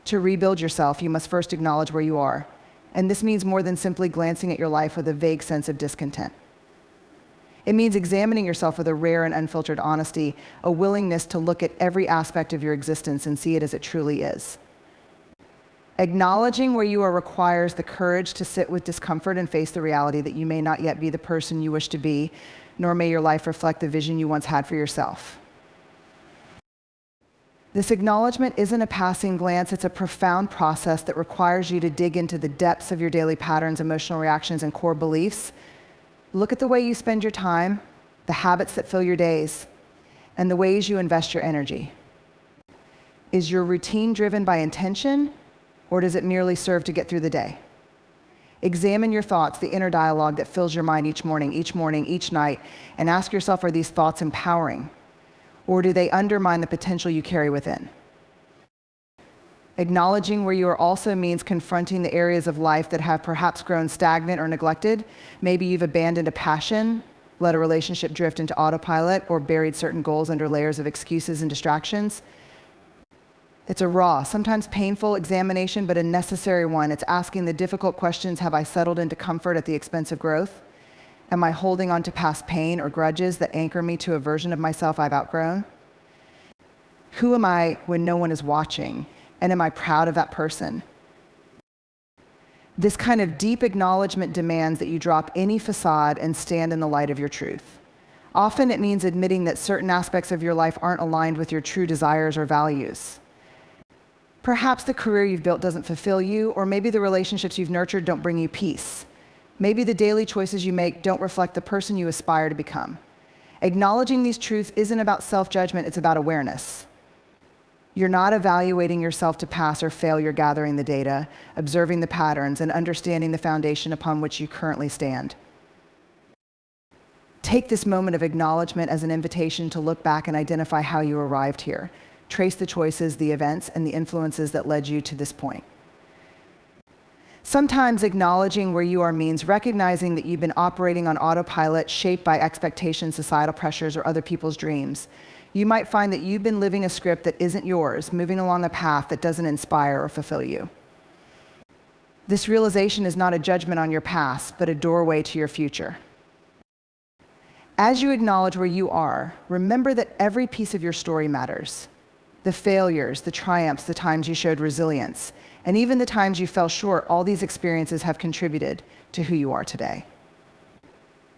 To rebuild yourself, you must first acknowledge where you are. And this means more than simply glancing at your life with a vague sense of discontent. It means examining yourself with a rare and unfiltered honesty, a willingness to look at every aspect of your existence and see it as it truly is. Acknowledging where you are requires the courage to sit with discomfort and face the reality that you may not yet be the person you wish to be, nor may your life reflect the vision you once had for yourself. This acknowledgement isn't a passing glance, it's a profound process that requires you to dig into the depths of your daily patterns, emotional reactions, and core beliefs. Look at the way you spend your time, the habits that fill your days, and the ways you invest your energy. Is your routine driven by intention, or does it merely serve to get through the day? Examine your thoughts, the inner dialogue that fills your mind each morning, each night, and ask yourself, are these thoughts empowering? Or do they undermine the potential you carry within? Acknowledging where you are also means confronting the areas of life that have perhaps grown stagnant or neglected. Maybe you've abandoned a passion, let a relationship drift into autopilot, or buried certain goals under layers of excuses and distractions. It's a raw, sometimes painful examination, but a necessary one. It's asking the difficult questions: have I settled into comfort at the expense of growth? Am I holding on to past pain or grudges that anchor me to a version of myself I've outgrown? Who am I when no one is watching? And am I proud of that person? This kind of deep acknowledgement demands that you drop any facade and stand in the light of your truth. Often it means admitting that certain aspects of your life aren't aligned with your true desires or values. Perhaps the career you've built doesn't fulfill you, or maybe the relationships you've nurtured don't bring you peace. Maybe the daily choices you make don't reflect the person you aspire to become. Acknowledging these truths isn't about self-judgment, it's about awareness. You're not evaluating yourself to pass or fail, you're gathering the data, observing the patterns, and understanding the foundation upon which you currently stand. Take this moment of acknowledgement as an invitation to look back and identify how you arrived here. Trace the choices, the events, and the influences that led you to this point. Sometimes acknowledging where you are means recognizing that you've been operating on autopilot, shaped by expectations, societal pressures, or other people's dreams. You might find that you've been living a script that isn't yours, moving along a path that doesn't inspire or fulfill you. This realization is not a judgment on your past, but a doorway to your future. As you acknowledge where you are, remember that every piece of your story matters. The failures, the triumphs, the times you showed resilience, and even the times you fell short, all these experiences have contributed to who you are today.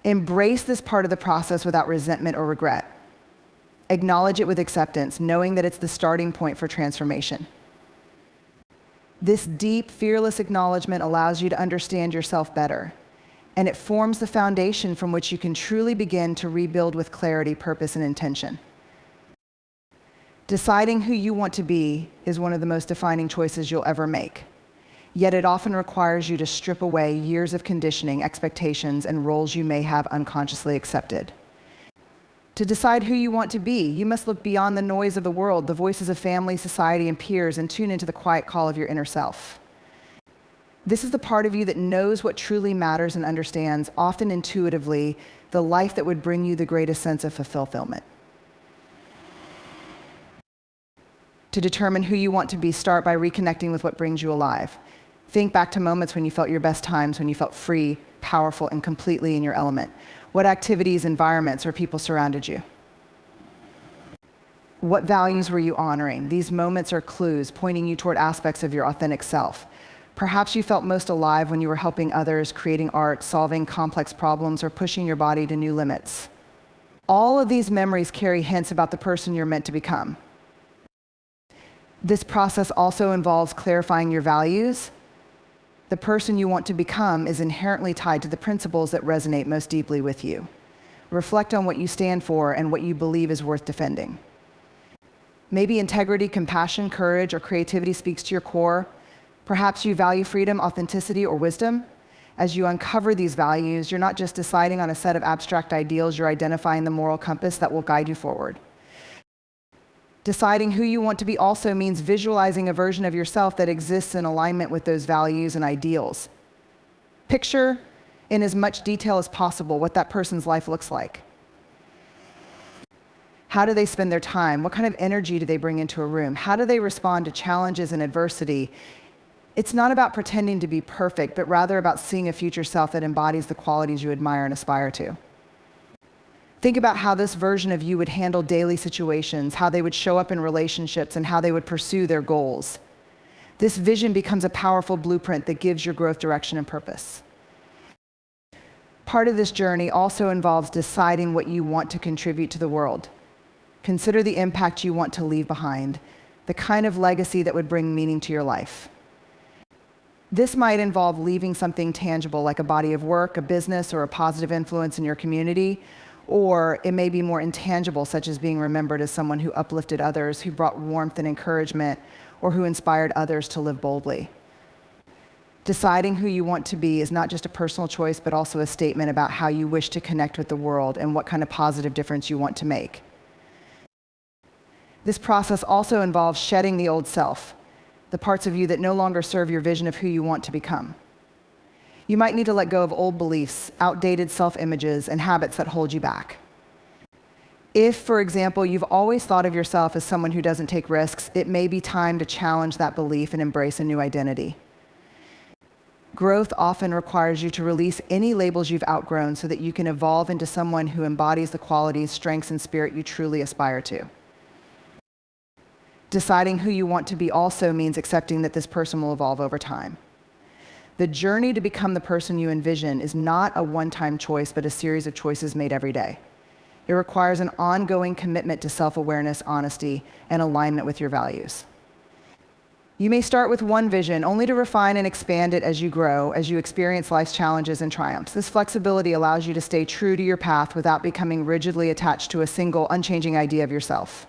Embrace this part of the process without resentment or regret. Acknowledge it with acceptance, knowing that it's the starting point for transformation. This deep, fearless acknowledgement allows you to understand yourself better, and it forms the foundation from which you can truly begin to rebuild with clarity, purpose, and intention. Deciding who you want to be is one of the most defining choices you'll ever make. Yet it often requires you to strip away years of conditioning, expectations, and roles you may have unconsciously accepted. To decide who you want to be, you must look beyond the noise of the world, the voices of family, society, and peers, and tune into the quiet call of your inner self. This is the part of you that knows what truly matters and understands, often intuitively, the life that would bring you the greatest sense of fulfillment. To determine who you want to be, start by reconnecting with what brings you alive. Think back to moments when you felt your best times, when you felt free, powerful, and completely in your element. What activities, environments, or people surrounded you? What values were you honoring? These moments are clues pointing you toward aspects of your authentic self. Perhaps you felt most alive when you were helping others, creating art, solving complex problems, or pushing your body to new limits. All of these memories carry hints about the person you're meant to become. This process also involves clarifying your values. The person you want to become is inherently tied to the principles that resonate most deeply with you. Reflect on what you stand for and what you believe is worth defending. Maybe integrity, compassion, courage, or creativity speaks to your core. Perhaps you value freedom, authenticity, or wisdom. As you uncover these values, you're not just deciding on a set of abstract ideals, you're identifying the moral compass that will guide you forward. Deciding who you want to be also means visualizing a version of yourself that exists in alignment with those values and ideals. Picture in as much detail as possible what that person's life looks like. How do they spend their time? What kind of energy do they bring into a room? How do they respond to challenges and adversity? It's not about pretending to be perfect, but rather about seeing a future self that embodies the qualities you admire and aspire to. Think about how this version of you would handle daily situations, how they would show up in relationships, and how they would pursue their goals. This vision becomes a powerful blueprint that gives your growth direction and purpose. Part of this journey also involves deciding what you want to contribute to the world. Consider the impact you want to leave behind, the kind of legacy that would bring meaning to your life. This might involve leaving something tangible like a body of work, a business, or a positive influence in your community, or it may be more intangible, such as being remembered as someone who uplifted others, who brought warmth and encouragement, or who inspired others to live boldly. Deciding who you want to be is not just a personal choice, but also a statement about how you wish to connect with the world and what kind of positive difference you want to make. This process also involves shedding the old self, the parts of you that no longer serve your vision of who you want to become. You might need to let go of old beliefs, outdated self-images, and habits that hold you back. If, for example, you've always thought of yourself as someone who doesn't take risks, it may be time to challenge that belief and embrace a new identity. Growth often requires you to release any labels you've outgrown so that you can evolve into someone who embodies the qualities, strengths, and spirit you truly aspire to. Deciding who you want to be also means accepting that this person will evolve over time. The journey to become the person you envision is not a one-time choice, but a series of choices made every day. It requires an ongoing commitment to self-awareness, honesty, and alignment with your values. You may start with one vision, only to refine and expand it as you grow, as you experience life's challenges and triumphs. This flexibility allows you to stay true to your path without becoming rigidly attached to a single, unchanging idea of yourself.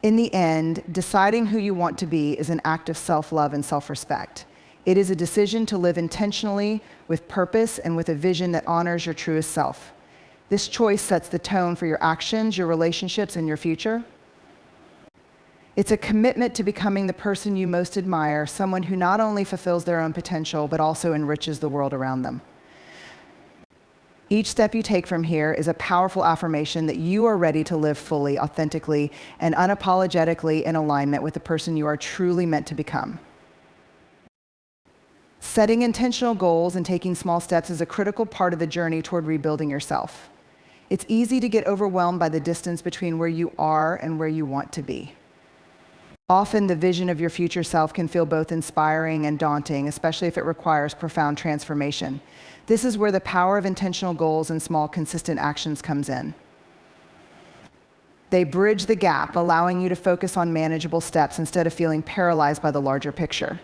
In the end, deciding who you want to be is an act of self-love and self-respect. It is a decision to live intentionally, with purpose, and with a vision that honors your truest self. This choice sets the tone for your actions, your relationships, and your future. It's a commitment to becoming the person you most admire, someone who not only fulfills their own potential, but also enriches the world around them. Each step you take from here is a powerful affirmation that you are ready to live fully, authentically, and unapologetically in alignment with the person you are truly meant to become. Setting intentional goals and taking small steps is a critical part of the journey toward rebuilding yourself. It's easy to get overwhelmed by the distance between where you are and where you want to be. Often, the vision of your future self can feel both inspiring and daunting, especially if it requires profound transformation. This is where the power of intentional goals and small, consistent actions comes in. They bridge the gap, allowing you to focus on manageable steps instead of feeling paralyzed by the larger picture.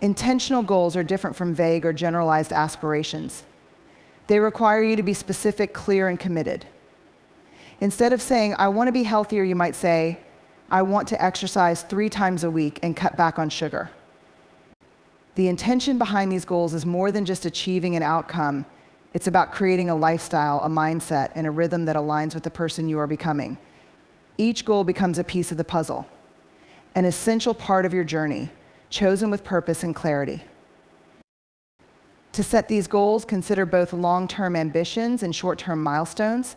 Intentional goals are different from vague or generalized aspirations. They require you to be specific, clear, and committed. Instead of saying, "I want to be healthier," you might say, "I want to exercise 3 times a week and cut back on sugar." The intention behind these goals is more than just achieving an outcome. It's about creating a lifestyle, a mindset, and a rhythm that aligns with the person you are becoming. Each goal becomes a piece of the puzzle, an essential part of your journey, chosen with purpose and clarity. To set these goals, consider both long-term ambitions and short-term milestones.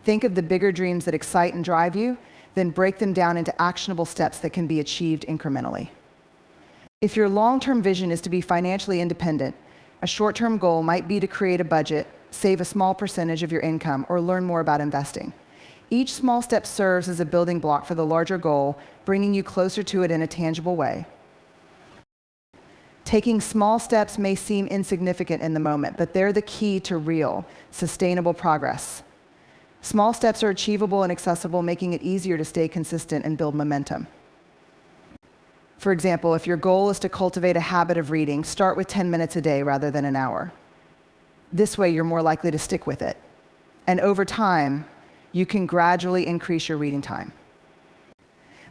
Think of the bigger dreams that excite and drive you, then break them down into actionable steps that can be achieved incrementally. If your long-term vision is to be financially independent, a short-term goal might be to create a budget, save a small percentage of your income, or learn more about investing. Each small step serves as a building block for the larger goal, bringing you closer to it in a tangible way. Taking small steps may seem insignificant in the moment, but they're the key to real, sustainable progress. Small steps are achievable and accessible, making it easier to stay consistent and build momentum. For example, if your goal is to cultivate a habit of reading, start with 10 minutes a day rather than an hour. This way, you're more likely to stick with it. And over time, you can gradually increase your reading time.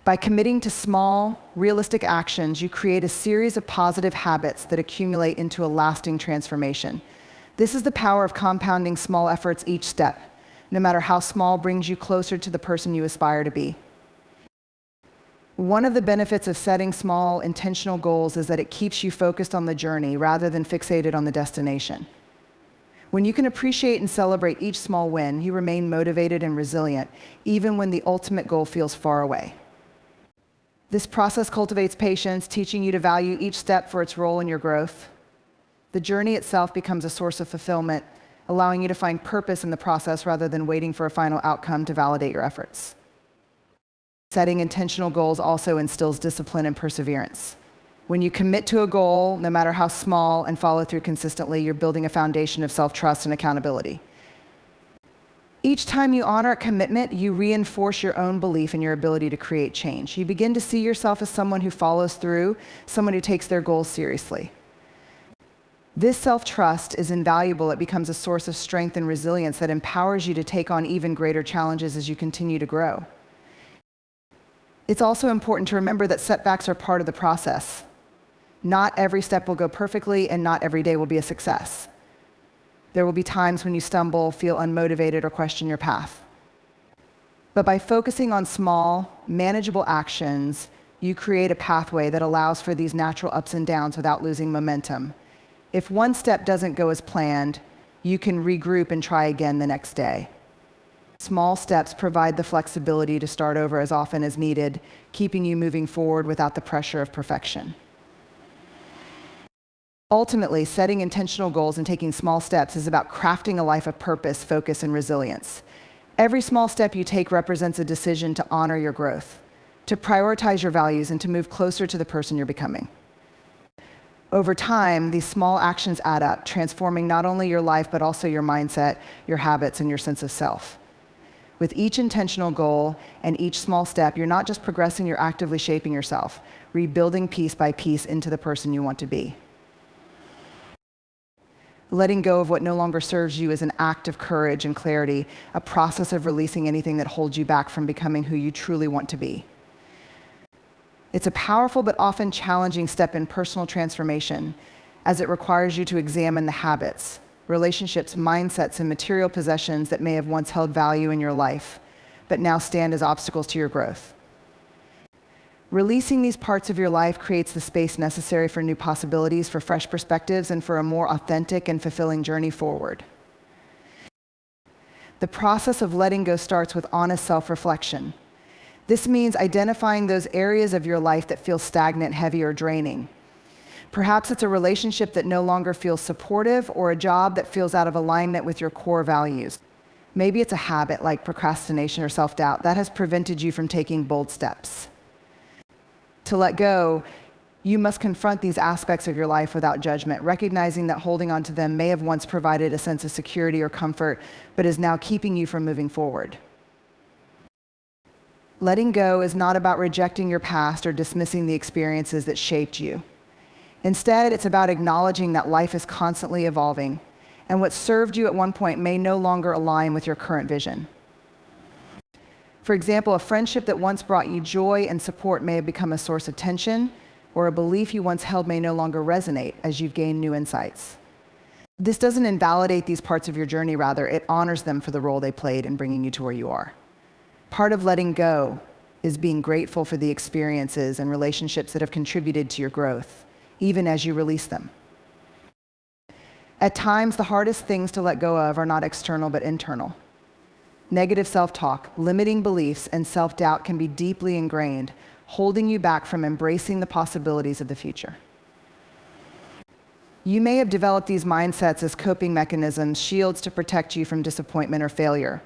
By committing to small, realistic actions, you create a series of positive habits that accumulate into a lasting transformation. This is the power of compounding small efforts each step, no matter how small, brings you closer to the person you aspire to be. One of the benefits of setting small, intentional goals is that it keeps you focused on the journey rather than fixated on the destination. When you can appreciate and celebrate each small win, you remain motivated and resilient, even when the ultimate goal feels far away. This process cultivates patience, teaching you to value each step for its role in your growth. The journey itself becomes a source of fulfillment, allowing you to find purpose in the process rather than waiting for a final outcome to validate your efforts. Setting intentional goals also instills discipline and perseverance. When you commit to a goal, no matter how small, and follow through consistently, you're building a foundation of self-trust and accountability. Each time you honor a commitment, you reinforce your own belief in your ability to create change. You begin to see yourself as someone who follows through, someone who takes their goals seriously. This self-trust is invaluable. It becomes a source of strength and resilience that empowers you to take on even greater challenges as you continue to grow. It's also important to remember that setbacks are part of the process. Not every step will go perfectly, and not every day will be a success. There will be times when you stumble, feel unmotivated, or question your path. But by focusing on small, manageable actions, you create a pathway that allows for these natural ups and downs without losing momentum. If one step doesn't go as planned, you can regroup and try again the next day. Small steps provide the flexibility to start over as often as needed, keeping you moving forward without the pressure of perfection. Ultimately, setting intentional goals and taking small steps is about crafting a life of purpose, focus, and resilience. Every small step you take represents a decision to honor your growth, to prioritize your values, and to move closer to the person you're becoming. Over time, these small actions add up, transforming not only your life, but also your mindset, your habits, and your sense of self. With each intentional goal and each small step, you're not just progressing, you're actively shaping yourself, rebuilding piece by piece into the person you want to be. Letting go of what no longer serves you is an act of courage and clarity, a process of releasing anything that holds you back from becoming who you truly want to be. It's a powerful but often challenging step in personal transformation, as it requires you to examine the habits, relationships, mindsets, and material possessions that may have once held value in your life, but now stand as obstacles to your growth. Releasing these parts of your life creates the space necessary for new possibilities, for fresh perspectives, and for a more authentic and fulfilling journey forward. The process of letting go starts with honest self-reflection. This means identifying those areas of your life that feel stagnant, heavy, or draining. Perhaps it's a relationship that no longer feels supportive, or a job that feels out of alignment with your core values. Maybe it's a habit like procrastination or self-doubt that has prevented you from taking bold steps. To let go, you must confront these aspects of your life without judgment, recognizing that holding on to them may have once provided a sense of security or comfort, but is now keeping you from moving forward. Letting go is not about rejecting your past or dismissing the experiences that shaped you. Instead, it's about acknowledging that life is constantly evolving, and what served you at one point may no longer align with your current vision. For example, a friendship that once brought you joy and support may have become a source of tension, or a belief you once held may no longer resonate as you've gained new insights. This doesn't invalidate these parts of your journey, rather, it honors them for the role they played in bringing you to where you are. Part of letting go is being grateful for the experiences and relationships that have contributed to your growth, even as you release them. At times, the hardest things to let go of are not external but internal. Negative self-talk, limiting beliefs, and self-doubt can be deeply ingrained, holding you back from embracing the possibilities of the future. You may have developed these mindsets as coping mechanisms, shields to protect you from disappointment or failure.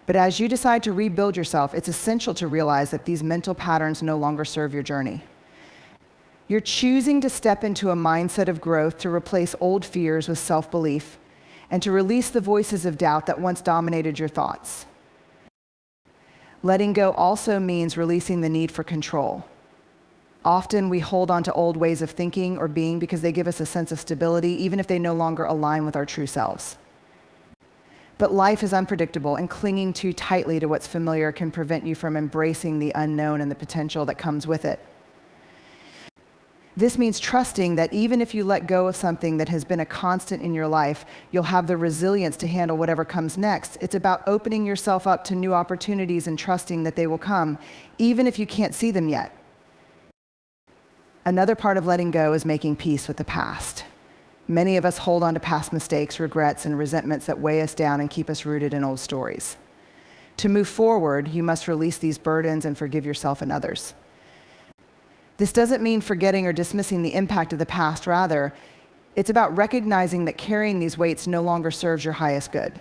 But as you decide to rebuild yourself, it's essential to realize that these mental patterns no longer serve your journey. You're choosing to step into a mindset of growth to replace old fears with self-belief and to release the voices of doubt that once dominated your thoughts. Letting go also means releasing the need for control. Often we hold on to old ways of thinking or being because they give us a sense of stability, even if they no longer align with our true selves. But life is unpredictable, and clinging too tightly to what's familiar can prevent you from embracing the unknown and the potential that comes with it. This means trusting that even if you let go of something that has been a constant in your life, you'll have the resilience to handle whatever comes next. It's about opening yourself up to new opportunities and trusting that they will come, even if you can't see them yet. Another part of letting go is making peace with the past. Many of us hold on to past mistakes, regrets, and resentments that weigh us down and keep us rooted in old stories. To move forward, you must release these burdens and forgive yourself and others. This doesn't mean forgetting or dismissing the impact of the past. Rather, it's about recognizing that carrying these weights no longer serves your highest good.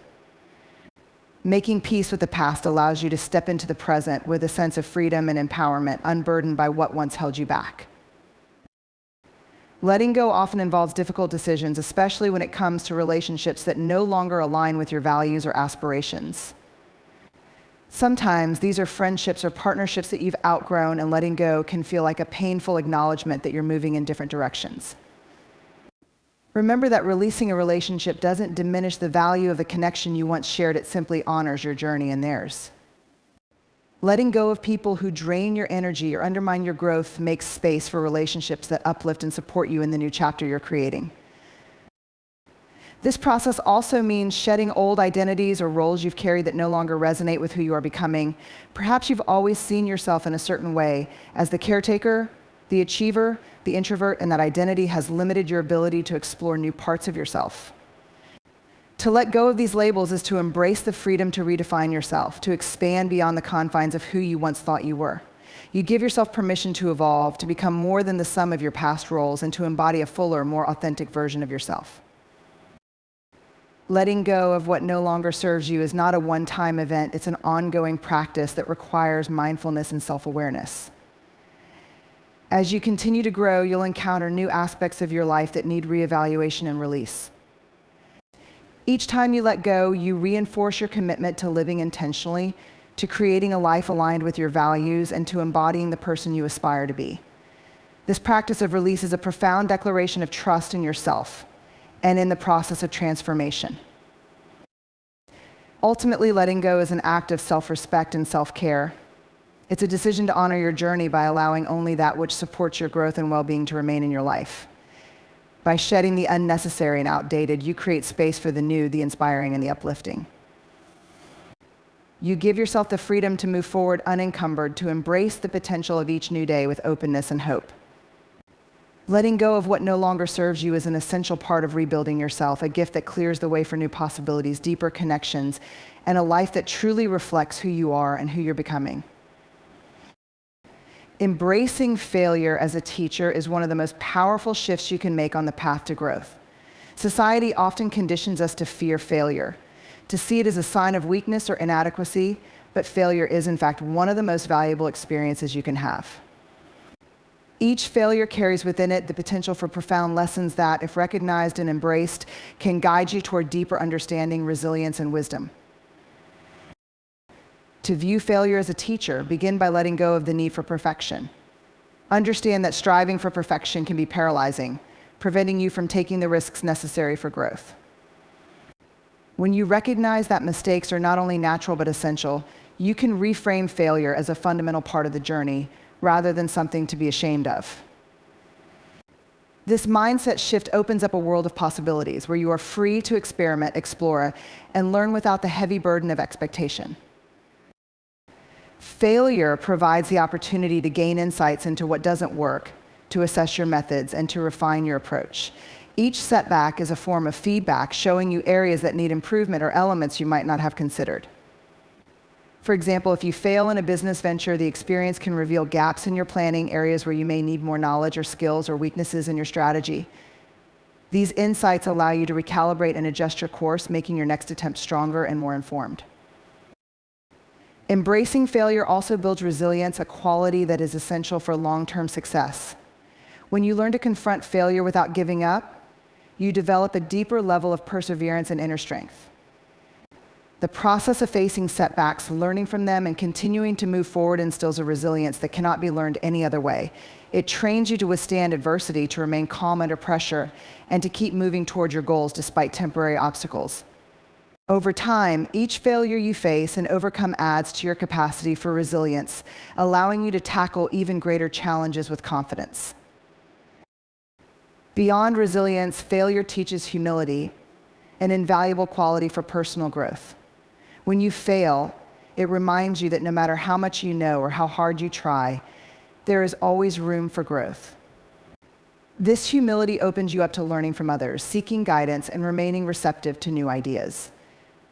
Making peace with the past allows you to step into the present with a sense of freedom and empowerment, unburdened by what once held you back. Letting go often involves difficult decisions, especially when it comes to relationships that no longer align with your values or aspirations. Sometimes these are friendships or partnerships that you've outgrown, and letting go can feel like a painful acknowledgement that you're moving in different directions. Remember that releasing a relationship doesn't diminish the value of the connection you once shared. It simply honors your journey and theirs. Letting go of people who drain your energy or undermine your growth makes space for relationships that uplift and support you in the new chapter you're creating. This process also means shedding old identities or roles you've carried that no longer resonate with who you are becoming. Perhaps you've always seen yourself in a certain way, as the caretaker, the achiever, the introvert, and that identity has limited your ability to explore new parts of yourself. To let go of these labels is to embrace the freedom to redefine yourself, to expand beyond the confines of who you once thought you were. You give yourself permission to evolve, to become more than the sum of your past roles, and to embody a fuller, more authentic version of yourself. Letting go of what no longer serves you is not a one-time event. It's an ongoing practice that requires mindfulness and self-awareness. As you continue to grow, you'll encounter new aspects of your life that need reevaluation and release. Each time you let go, you reinforce your commitment to living intentionally, to creating a life aligned with your values, and to embodying the person you aspire to be. This practice of release is a profound declaration of trust in yourself and in the process of transformation. Ultimately, letting go is an act of self-respect and self-care. It's a decision to honor your journey by allowing only that which supports your growth and well-being to remain in your life. By shedding the unnecessary and outdated, you create space for the new, the inspiring, and the uplifting. You give yourself the freedom to move forward unencumbered, to embrace the potential of each new day with openness and hope. Letting go of what no longer serves you is an essential part of rebuilding yourself, a gift that clears the way for new possibilities, deeper connections, and a life that truly reflects who you are and who you're becoming. Embracing failure as a teacher is one of the most powerful shifts you can make on the path to growth. Society often conditions us to fear failure, to see it as a sign of weakness or inadequacy, but failure is, in fact, one of the most valuable experiences you can have. Each failure carries within it the potential for profound lessons that, if recognized and embraced, can guide you toward deeper understanding, resilience, and wisdom. To view failure as a teacher, begin by letting go of the need for perfection. Understand that striving for perfection can be paralyzing, preventing you from taking the risks necessary for growth. When you recognize that mistakes are not only natural but essential, you can reframe failure as a fundamental part of the journey rather than something to be ashamed of. This mindset shift opens up a world of possibilities where you are free to experiment, explore, and learn without the heavy burden of expectation. Failure provides the opportunity to gain insights into what doesn't work, to assess your methods, and to refine your approach. Each setback is a form of feedback, showing you areas that need improvement or elements you might not have considered. For example, if you fail in a business venture, the experience can reveal gaps in your planning, areas where you may need more knowledge or skills, or weaknesses in your strategy. These insights allow you to recalibrate and adjust your course, making your next attempt stronger and more informed. Embracing failure also builds resilience, a quality that is essential for long-term success. When you learn to confront failure without giving up, you develop a deeper level of perseverance and inner strength. The process of facing setbacks, learning from them, and continuing to move forward instills a resilience that cannot be learned any other way. It trains you to withstand adversity, to remain calm under pressure, and to keep moving toward your goals despite temporary obstacles. Over time, each failure you face and overcome adds to your capacity for resilience, allowing you to tackle even greater challenges with confidence. Beyond resilience, failure teaches humility, an invaluable quality for personal growth. When you fail, it reminds you that no matter how much you know or how hard you try, there is always room for growth. This humility opens you up to learning from others, seeking guidance, and remaining receptive to new ideas.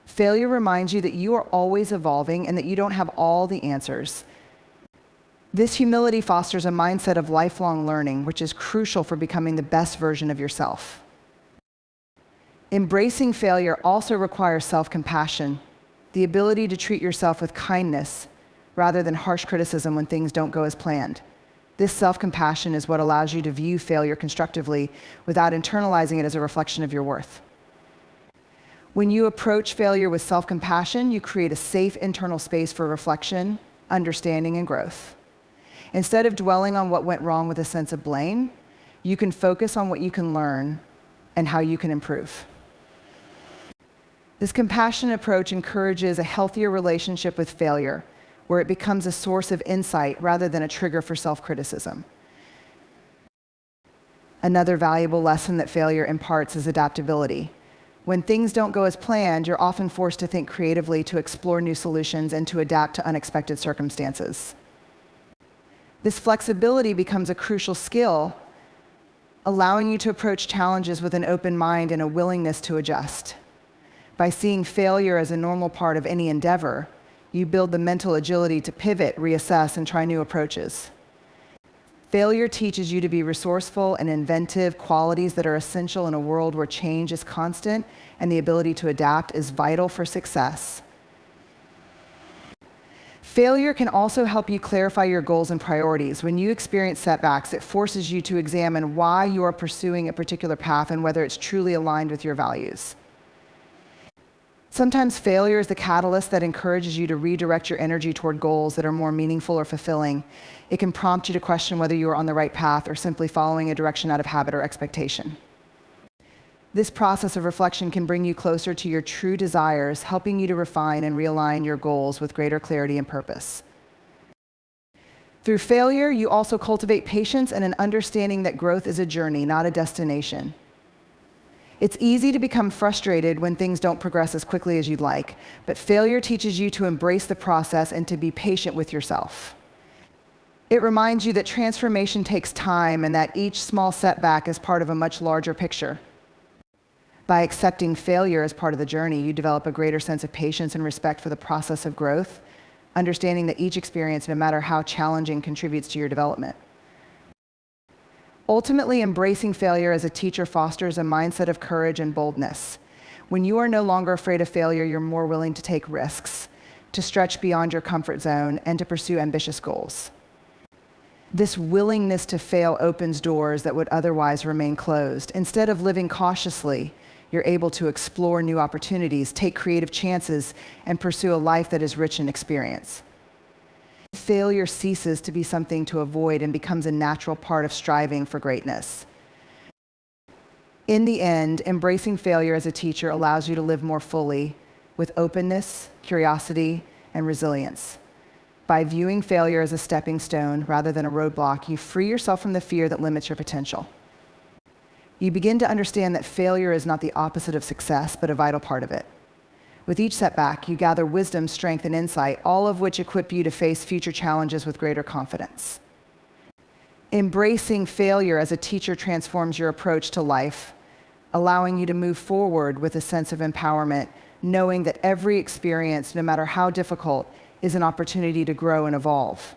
Failure reminds you that you are always evolving and that you don't have all the answers. This humility fosters a mindset of lifelong learning, which is crucial for becoming the best version of yourself. Embracing failure also requires self-compassion, the ability to treat yourself with kindness rather than harsh criticism when things don't go as planned. This self-compassion is what allows you to view failure constructively without internalizing it as a reflection of your worth. When you approach failure with self-compassion, you create a safe internal space for reflection, understanding, and growth. Instead of dwelling on what went wrong with a sense of blame, you can focus on what you can learn and how you can improve. This compassionate approach encourages a healthier relationship with failure, where it becomes a source of insight rather than a trigger for self-criticism. Another valuable lesson that failure imparts is adaptability. When things don't go as planned, you're often forced to think creatively, to explore new solutions, and to adapt to unexpected circumstances. This flexibility becomes a crucial skill, allowing you to approach challenges with an open mind and a willingness to adjust. By seeing failure as a normal part of any endeavor, you build the mental agility to pivot, reassess, and try new approaches. Failure teaches you to be resourceful and inventive, qualities that are essential in a world where change is constant and the ability to adapt is vital for success. Failure can also help you clarify your goals and priorities. When you experience setbacks, it forces you to examine why you are pursuing a particular path and whether it's truly aligned with your values. Sometimes failure is the catalyst that encourages you to redirect your energy toward goals that are more meaningful or fulfilling. It can prompt you to question whether you are on the right path or simply following a direction out of habit or expectation. This process of reflection can bring you closer to your true desires, helping you to refine and realign your goals with greater clarity and purpose. Through failure, you also cultivate patience and an understanding that growth is a journey, not a destination. It's easy to become frustrated when things don't progress as quickly as you'd like, but failure teaches you to embrace the process and to be patient with yourself. It reminds you that transformation takes time and that each small setback is part of a much larger picture. By accepting failure as part of the journey, you develop a greater sense of patience and respect for the process of growth, understanding that each experience, no matter how challenging, contributes to your development. Ultimately, embracing failure as a teacher fosters a mindset of courage and boldness. When you are no longer afraid of failure, you're more willing to take risks, to stretch beyond your comfort zone, and to pursue ambitious goals. This willingness to fail opens doors that would otherwise remain closed. Instead of living cautiously, you're able to explore new opportunities, take creative chances, and pursue a life that is rich in experience. Failure ceases to be something to avoid and becomes a natural part of striving for greatness. In the end, embracing failure as a teacher allows you to live more fully with openness, curiosity, and resilience. By viewing failure as a stepping stone rather than a roadblock, you free yourself from the fear that limits your potential. You begin to understand that failure is not the opposite of success, but a vital part of it. With each setback, you gather wisdom, strength, and insight, all of which equip you to face future challenges with greater confidence. Embracing failure as a teacher transforms your approach to life, allowing you to move forward with a sense of empowerment, knowing that every experience, no matter how difficult, is an opportunity to grow and evolve.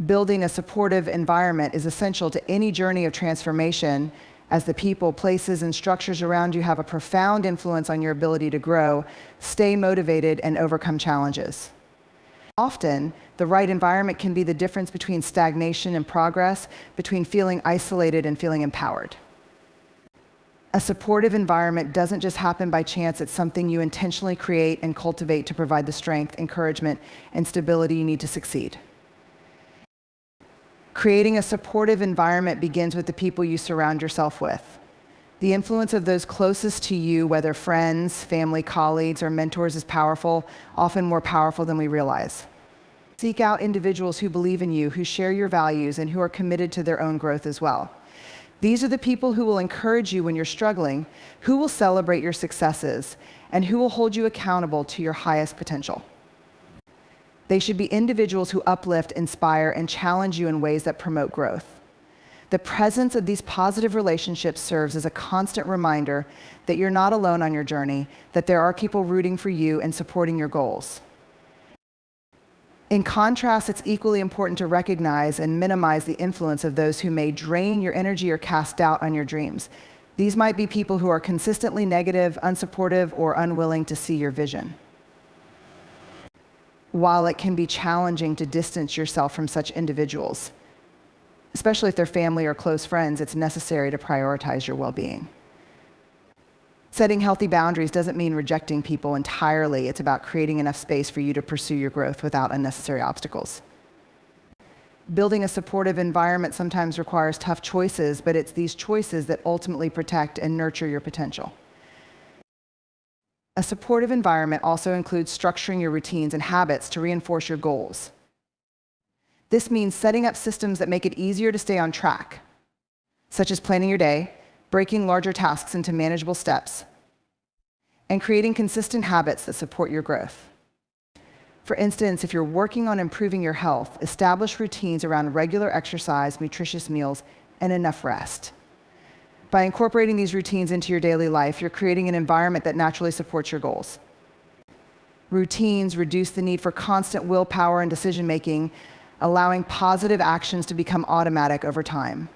Building a supportive environment is essential to any journey of transformation, as the people, places, and structures around you have a profound influence on your ability to grow, stay motivated, and overcome challenges. Often, the right environment can be the difference between stagnation and progress, between feeling isolated and feeling empowered. A supportive environment doesn't just happen by chance, it's something you intentionally create and cultivate to provide the strength, encouragement, and stability you need to succeed. Creating a supportive environment begins with the people you surround yourself with. The influence of those closest to you, whether friends, family, colleagues, or mentors, is powerful, often more powerful than we realize. Seek out individuals who believe in you, who share your values, and who are committed to their own growth as well. These are the people who will encourage you when you're struggling, who will celebrate your successes, and who will hold you accountable to your highest potential. They should be individuals who uplift, inspire, and challenge you in ways that promote growth. The presence of these positive relationships serves as a constant reminder that you're not alone on your journey, that there are people rooting for you and supporting your goals. In contrast, it's equally important to recognize and minimize the influence of those who may drain your energy or cast doubt on your dreams. These might be people who are consistently negative, unsupportive, or unwilling to see your vision. While it can be challenging to distance yourself from such individuals, especially if they're family or close friends, it's necessary to prioritize your well-being. Setting healthy boundaries doesn't mean rejecting people entirely. It's about creating enough space for you to pursue your growth without unnecessary obstacles. Building a supportive environment sometimes requires tough choices, but it's these choices that ultimately protect and nurture your potential. A supportive environment also includes structuring your routines and habits to reinforce your goals. This means setting up systems that make it easier to stay on track, such as planning your day, breaking larger tasks into manageable steps, and creating consistent habits that support your growth. For instance, if you're working on improving your health, establish routines around regular exercise, nutritious meals, and enough rest. By incorporating these routines into your daily life, you're creating an environment that naturally supports your goals. Routines reduce the need for constant willpower and decision-making, allowing positive actions to become automatic over time.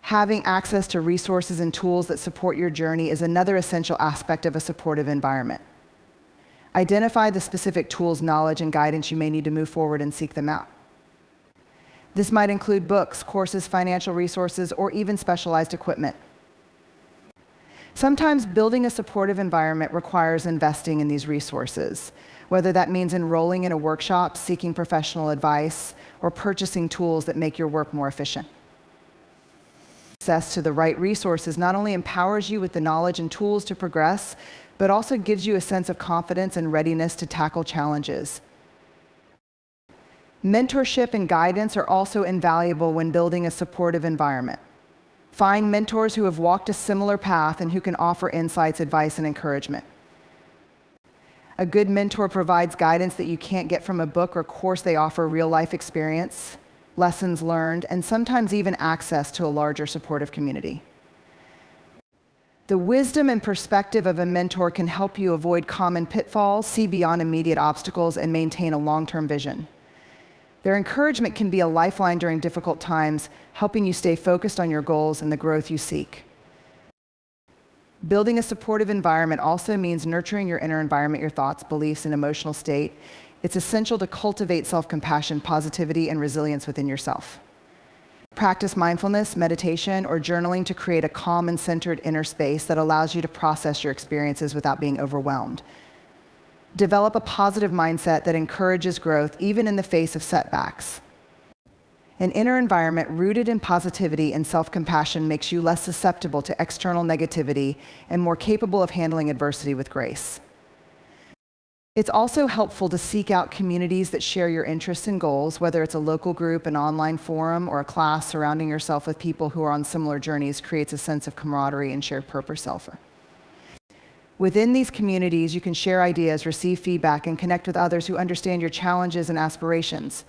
Having access to resources and tools that support your journey is another essential aspect of a supportive environment. Identify the specific tools, knowledge, and guidance you may need to move forward and seek them out. This might include books, courses, financial resources, or even specialized equipment. Sometimes building a supportive environment requires investing in these resources, whether that means enrolling in a workshop, seeking professional advice, or purchasing tools that make your work more efficient. Access to the right resources not only empowers you with the knowledge and tools to progress, but also gives you a sense of confidence and readiness to tackle challenges. Mentorship and guidance are also invaluable when building a supportive environment. Find mentors who have walked a similar path and who can offer insights, advice, and encouragement. A good mentor provides guidance that you can't get from a book or course. They offer real-life experience, lessons learned, and sometimes even access to a larger supportive community. The wisdom and perspective of a mentor can help you avoid common pitfalls, see beyond immediate obstacles, and maintain a long-term vision. Their encouragement can be a lifeline during difficult times, helping you stay focused on your goals and the growth you seek. Building a supportive environment also means nurturing your inner environment, your thoughts, beliefs, and emotional state. It's essential to cultivate self-compassion, positivity, and resilience within yourself. Practice mindfulness, meditation, or journaling to create a calm and centered inner space that allows you to process your experiences without being overwhelmed. Develop a positive mindset that encourages growth even in the face of setbacks. An inner environment rooted in positivity and self-compassion makes you less susceptible to external negativity and more capable of handling adversity with grace. It's also helpful to seek out communities that share your interests and goals, whether it's a local group, an online forum, or a class. Surrounding yourself with people who are on similar journeys creates a sense of camaraderie and shared purpose. Within these communities, you can share ideas, receive feedback, and connect with others who understand your challenges and aspirations.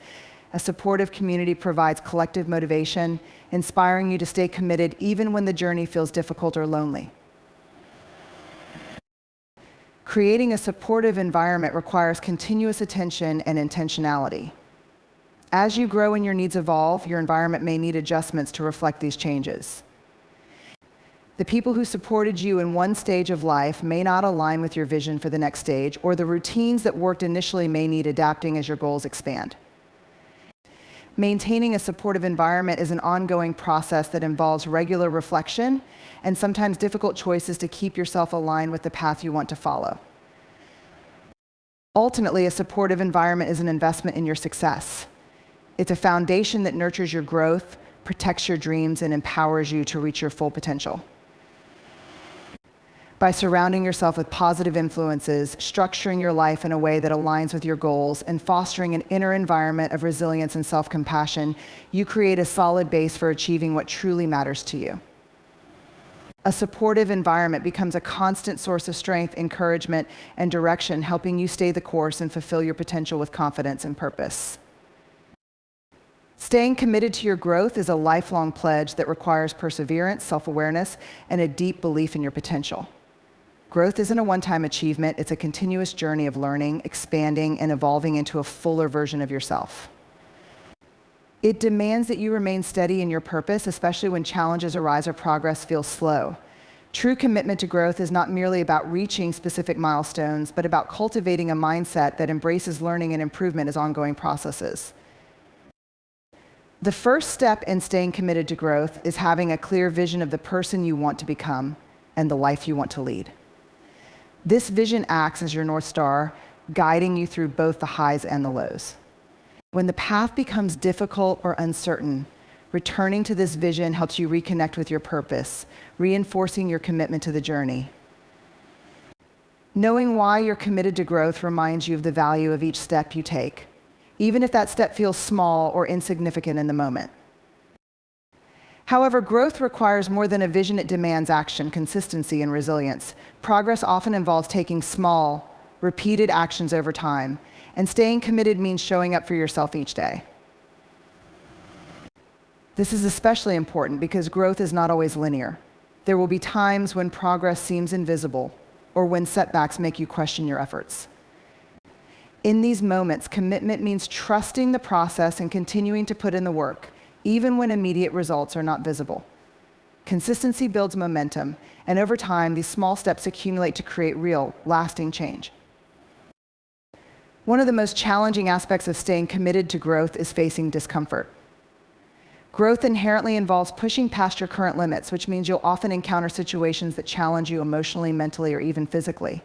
A supportive community provides collective motivation, inspiring you to stay committed even when the journey feels difficult or lonely. Creating a supportive environment requires continuous attention and intentionality. As you grow and your needs evolve, your environment may need adjustments to reflect these changes. The people who supported you in one stage of life may not align with your vision for the next stage, or the routines that worked initially may need adapting as your goals expand. Maintaining a supportive environment is an ongoing process that involves regular reflection and sometimes difficult choices to keep yourself aligned with the path you want to follow. Ultimately, a supportive environment is an investment in your success. It's a foundation that nurtures your growth, protects your dreams, and empowers you to reach your full potential. By surrounding yourself with positive influences, structuring your life in a way that aligns with your goals, and fostering an inner environment of resilience and self-compassion, you create a solid base for achieving what truly matters to you. A supportive environment becomes a constant source of strength, encouragement, and direction, helping you stay the course and fulfill your potential with confidence and purpose. Staying committed to your growth is a lifelong pledge that requires perseverance, self-awareness, and a deep belief in your potential. Growth isn't a one-time achievement, it's a continuous journey of learning, expanding, and evolving into a fuller version of yourself. It demands that you remain steady in your purpose, especially when challenges arise or progress feels slow. True commitment to growth is not merely about reaching specific milestones, but about cultivating a mindset that embraces learning and improvement as ongoing processes. The first step in staying committed to growth is having a clear vision of the person you want to become and the life you want to lead. This vision acts as your North Star, guiding you through both the highs and the lows. When the path becomes difficult or uncertain, returning to this vision helps you reconnect with your purpose, reinforcing your commitment to the journey. Knowing why you're committed to growth reminds you of the value of each step you take, even if that step feels small or insignificant in the moment. However, growth requires more than a vision. It demands action, consistency, and resilience. Progress often involves taking small, repeated actions over time, and staying committed means showing up for yourself each day. This is especially important because growth is not always linear. There will be times when progress seems invisible or when setbacks make you question your efforts. In these moments, commitment means trusting the process and continuing to put in the work, even when immediate results are not visible. Consistency builds momentum, and over time, these small steps accumulate to create real, lasting change. One of the most challenging aspects of staying committed to growth is facing discomfort. Growth inherently involves pushing past your current limits, which means you'll often encounter situations that challenge you emotionally, mentally, or even physically.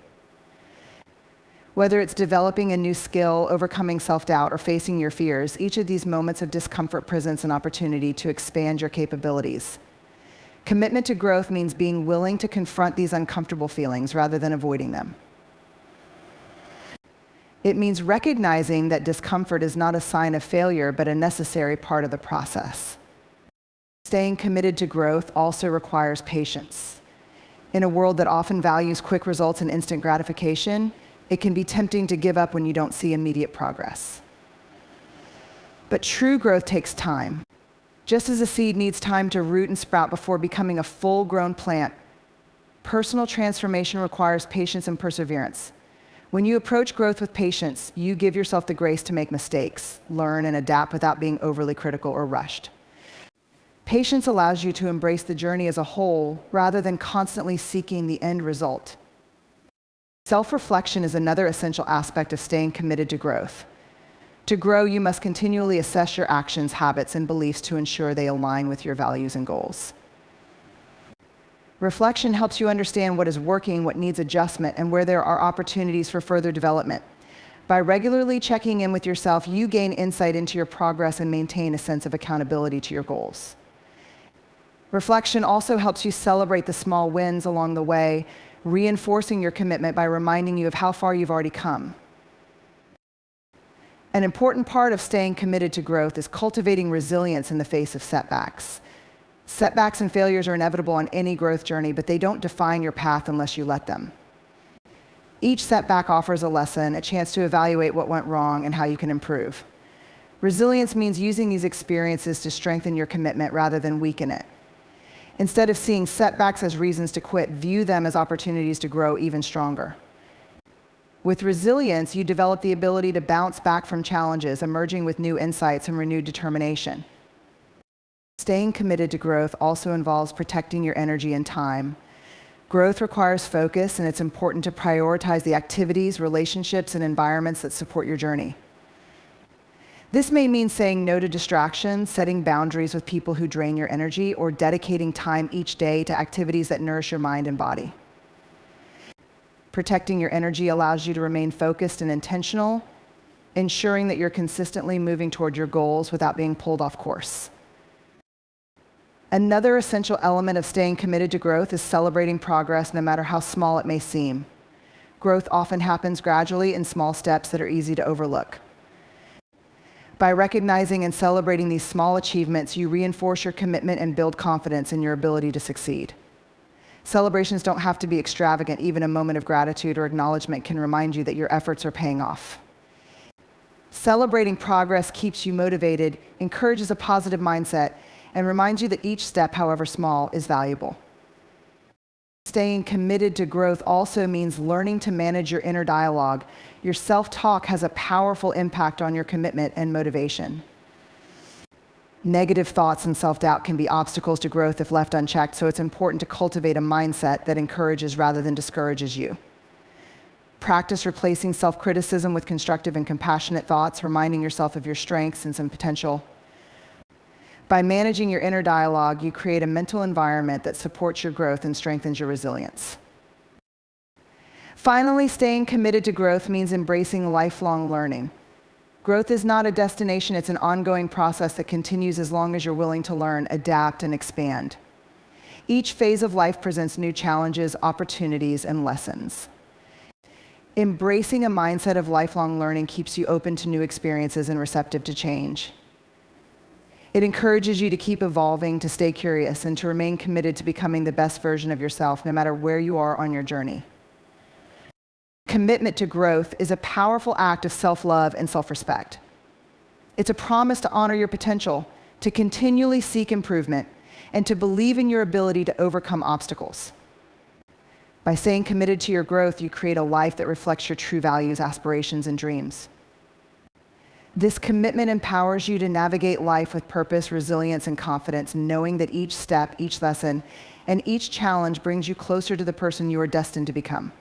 Whether it's developing a new skill, overcoming self-doubt, or facing your fears, each of these moments of discomfort presents an opportunity to expand your capabilities. Commitment to growth means being willing to confront these uncomfortable feelings rather than avoiding them. It means recognizing that discomfort is not a sign of failure, but a necessary part of the process. Staying committed to growth also requires patience. In a world that often values quick results and instant gratification, it can be tempting to give up when you don't see immediate progress. But true growth takes time. Just as a seed needs time to root and sprout before becoming a full-grown plant, personal transformation requires patience and perseverance. When you approach growth with patience, you give yourself the grace to make mistakes, learn, and adapt without being overly critical or rushed. Patience allows you to embrace the journey as a whole rather than constantly seeking the end result. Self-reflection is another essential aspect of staying committed to growth. To grow, you must continually assess your actions, habits, and beliefs to ensure they align with your values and goals. Reflection helps you understand what is working, what needs adjustment, and where there are opportunities for further development. By regularly checking in with yourself, you gain insight into your progress and maintain a sense of accountability to your goals. Reflection also helps you celebrate the small wins along the way, reinforcing your commitment by reminding you of how far you've already come. An important part of staying committed to growth is cultivating resilience in the face of setbacks. Setbacks and failures are inevitable on any growth journey, but they don't define your path unless you let them. Each setback offers a lesson, a chance to evaluate what went wrong and how you can improve. Resilience means using these experiences to strengthen your commitment rather than weaken it. Instead of seeing setbacks as reasons to quit, view them as opportunities to grow even stronger. With resilience, you develop the ability to bounce back from challenges, emerging with new insights and renewed determination. Staying committed to growth also involves protecting your energy and time. Growth requires focus, and it's important to prioritize the activities, relationships, and environments that support your journey. This may mean saying no to distractions, setting boundaries with people who drain your energy, or dedicating time each day to activities that nourish your mind and body. Protecting your energy allows you to remain focused and intentional, ensuring that you're consistently moving toward your goals without being pulled off course. Another essential element of staying committed to growth is celebrating progress, no matter how small it may seem. Growth often happens gradually in small steps that are easy to overlook. By recognizing and celebrating these small achievements, you reinforce your commitment and build confidence in your ability to succeed. Celebrations don't have to be extravagant. Even a moment of gratitude or acknowledgement can remind you that your efforts are paying off. Celebrating progress keeps you motivated, encourages a positive mindset, and reminds you that each step, however small, is valuable. Staying committed to growth also means learning to manage your inner dialogue. Your self-talk has a powerful impact on your commitment and motivation. Negative thoughts and self-doubt can be obstacles to growth if left unchecked, so it's important to cultivate a mindset that encourages rather than discourages you. Practice replacing self-criticism with constructive and compassionate thoughts, reminding yourself of your strengths and some potential. By managing your inner dialogue, you create a mental environment that supports your growth and strengthens your resilience. Finally, staying committed to growth means embracing lifelong learning. Growth is not a destination, it's an ongoing process that continues as long as you're willing to learn, adapt, and expand. Each phase of life presents new challenges, opportunities, and lessons. Embracing a mindset of lifelong learning keeps you open to new experiences and receptive to change. It encourages you to keep evolving, to stay curious, and to remain committed to becoming the best version of yourself, no matter where you are on your journey. Commitment to growth is a powerful act of self-love and self-respect. It's a promise to honor your potential, to continually seek improvement, and to believe in your ability to overcome obstacles. By staying committed to your growth, you create a life that reflects your true values, aspirations, and dreams. This commitment empowers you to navigate life with purpose, resilience, and confidence, knowing that each step, each lesson, and each challenge brings you closer to the person you are destined to become.